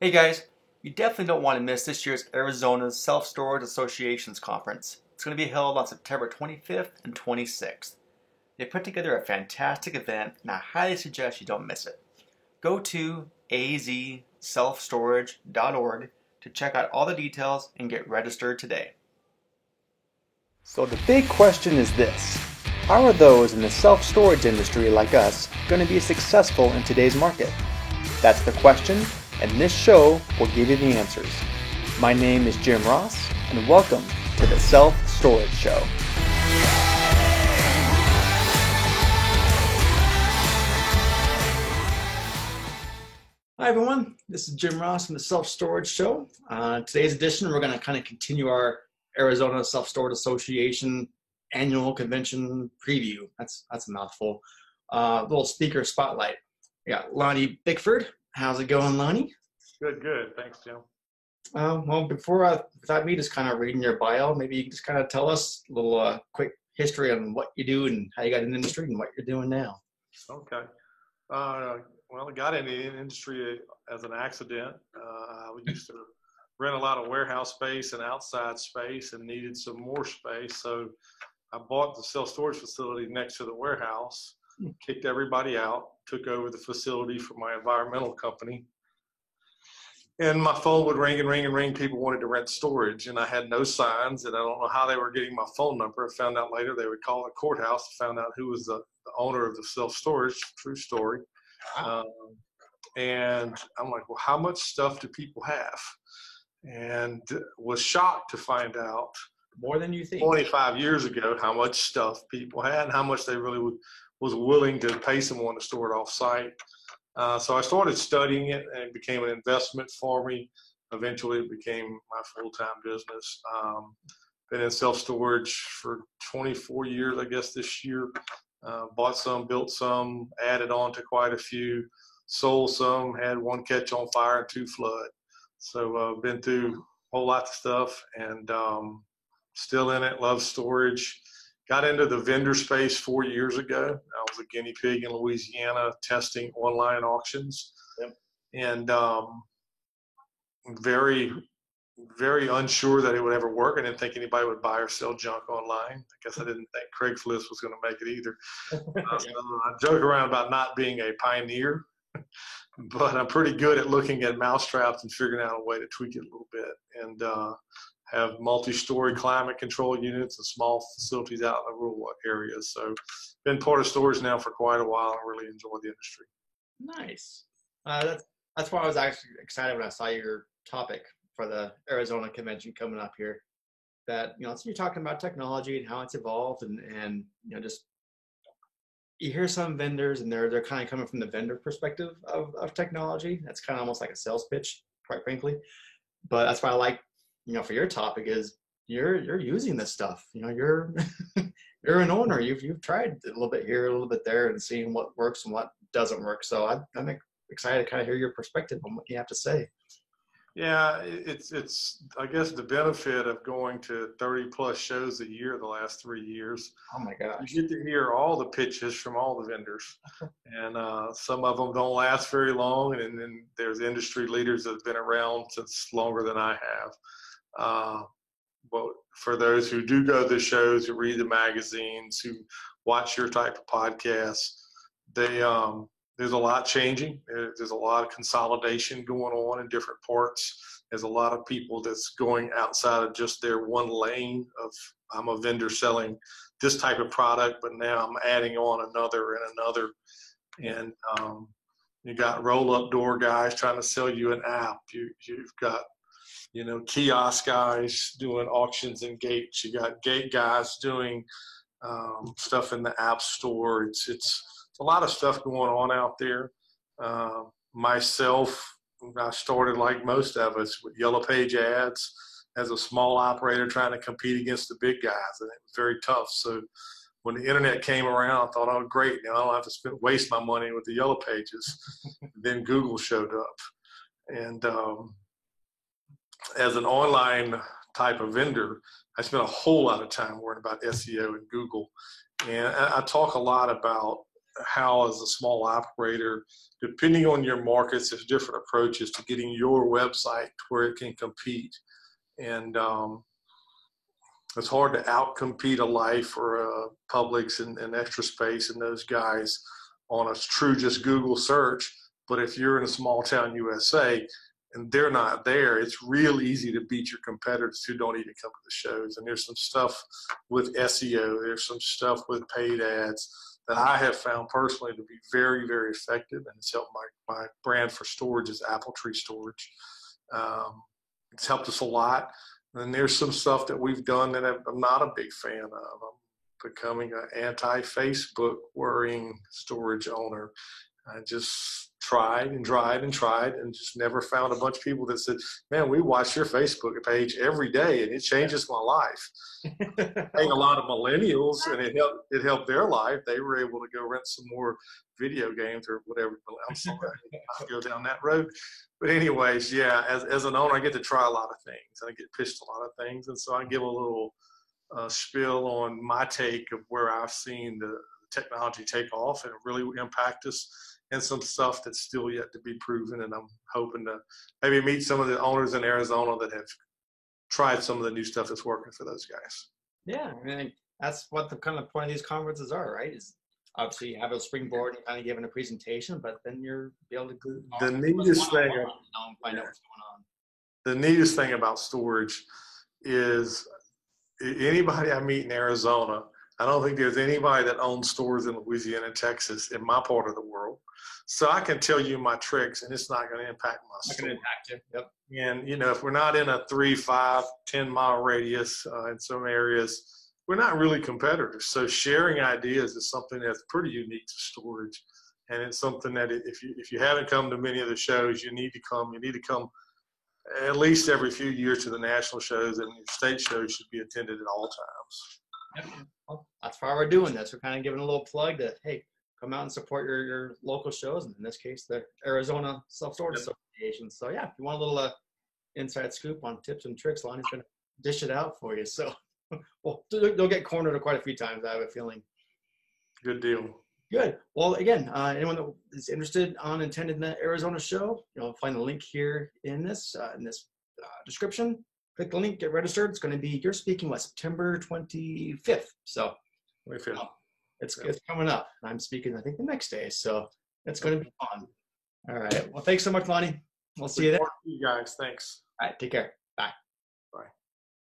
Hey guys, you definitely don't want to miss this year's Arizona Self-Storage Association's conference. It's going to be held on September 25th and 26th. They put together a fantastic event and I highly suggest you don't miss it. Go to azselfstorage.org to check out all the details and get registered today. So the big question is this: how are those in the self-storage industry like us going to be successful in today's market? That's the question, and this show will give you the answers. My name is Jim Ross, and welcome to the Self-Storage Show. Hi everyone, this is Jim Ross from the Self-Storage Show. Today's edition, we're going to kind of continue our Arizona Self-Storage Association annual convention preview. That's a mouthful. Little speaker spotlight. We got Lonnie Bickford. How's it going, Lonnie? Good. Thanks, Jim. Well, without me just kind of reading your bio, maybe you can just kind of tell us a little quick history on what you do and how you got in the industry and what you're doing now. Okay. Well, I got into the industry as an accident. We used to rent a lot of warehouse space and outside space and needed some more space. So I bought the self-storage facility next to the warehouse, kicked everybody out, took over the facility for my environmental company. And my phone would ring and ring and ring. People wanted to rent storage, and I had no signs, and I don't know how they were getting my phone number. I found out later they would call the courthouse to find out who was the owner of the self-storage. True story. And I'm like, well, how much stuff do people have? And was shocked to find out More than you think. 25 years ago how much stuff people had and how much they really was willing to pay someone to store it off-site. So I started studying it, and it became an investment for me. Eventually, it became my full-time business. Been in self-storage for 24 years, I guess, this year. Bought some, built some, added on to quite a few, sold some, had one catch on fire and two flood. So been through a whole lot of stuff, and still in it, love storage. Got into the vendor space 4 years ago. I was a guinea pig in Louisiana testing online auctions. Yep. And very, very unsure that it would ever work. I didn't think anybody would buy or sell junk online. I guess I didn't think Craigslist was going to make it either. So I joke around about not being a pioneer, but I'm pretty good at looking at mousetraps and figuring out a way to tweak it a little bit. And have multi-story climate control units and small facilities out in the rural areas. So been part of storage now for quite a while and really enjoy the industry. Nice. That's why I was actually excited when I saw your topic for the Arizona convention coming up here. That, so you're talking about technology and how it's evolved, and just you hear some vendors and they're kind of coming from the vendor perspective of technology. That's kind of almost like a sales pitch, quite frankly. But that's why I like, for your topic is you're using this stuff. You're you're an owner. You've tried a little bit here, a little bit there, and seeing what works and what doesn't work. So I'm excited to kind of hear your perspective on what you have to say. Yeah, it's I guess the benefit of going to 30 plus shows a year the last 3 years. Oh my gosh. You get to hear all the pitches from all the vendors, and some of them don't last very long, and then there's industry leaders that have been around since longer than I have. But for those who do go to the shows, who read the magazines, who watch your type of podcasts, there's a lot changing. There's a lot of consolidation going on in different parts. There's a lot of people that's going outside of just their one lane of I'm a vendor selling this type of product, but now I'm adding on another and another. And you got roll-up door guys trying to sell you an app. You've got kiosk guys doing auctions and gates. You got gate guys doing stuff in the app store. It's a lot of stuff going on out there. Myself, I started like most of us with Yellow Page ads as a small operator trying to compete against the big guys, and it was very tough. So when the internet came around, I thought, oh, great, now I don't have to waste my money with the Yellow Pages. Then Google showed up. And as an online type of vendor, I spent a whole lot of time worrying about SEO and Google. And I talk a lot about how, as a small operator, depending on your markets, there's different approaches to getting your website where it can compete. And it's hard to outcompete a Life or a Publix and Extra Space and those guys on a true just Google search. But if you're in a small town USA and they're not there, it's real easy to beat your competitors who don't even come to the shows. And there's some stuff with SEO, there's some stuff with paid ads that I have found personally to be very, very effective, and it's helped my brand for storage is Apple Tree Storage. It's helped us a lot. And there's some stuff that we've done that I'm not a big fan of. I'm becoming an anti-Facebook worrying storage owner. I just tried and just never found a bunch of people that said, man, we watch your Facebook page every day and it changes my life. I think a lot of millennials, and it helped their life. They were able to go rent some more video games or whatever. I'm sorry, I go down that road. But anyways, yeah, as an owner, I get to try a lot of things. I get pitched a lot of things. And so I give a little spiel on my take of where I've seen the technology take off and really impact us, and some stuff that's still yet to be proven. And I'm hoping to maybe meet some of the owners in Arizona that have tried some of the new stuff that's working for those guys. Yeah, I mean, that's what the kind of point of these conferences are, right? Is obviously you have a springboard and kind of giving a presentation, but then you're be able to the neatest thing, find out what's going on. The neatest thing about storage is anybody I meet in Arizona, I don't think there's anybody that owns stores in Louisiana and Texas in my part of the world. So I can tell you my tricks, and it's not going to impact my store. Not going to impact you. Yep. And, you know, if we're not in a 3, 5, 10-mile radius in some areas, we're not really competitors. So sharing ideas is something that's pretty unique to storage. And it's something that if you haven't come to many of the shows, you need to come. You need to come at least every few years to the national shows, and your state shows should be attended at all times. Yep. Well, that's why we're doing this. We're kind of giving a little plug that, hey, come out and support your local shows, and in this case, the Arizona Self-Storage Association. So yeah, if you want a little inside scoop on tips and tricks, Lonnie's going to dish it out for you. So well, they'll get cornered quite a few times, I have a feeling. Good deal. Good. Well, again, anyone that is interested on attending the Arizona show, find the link here in this description. Click the link, get registered. It's going to be, you're speaking, September 25th. So 25th. It's coming up. I'm speaking, I think, the next day. So it's going to be fun. All right. Well, thanks so much, Lonnie. We'll see you there. You guys. Thanks. All right. Take care. Bye.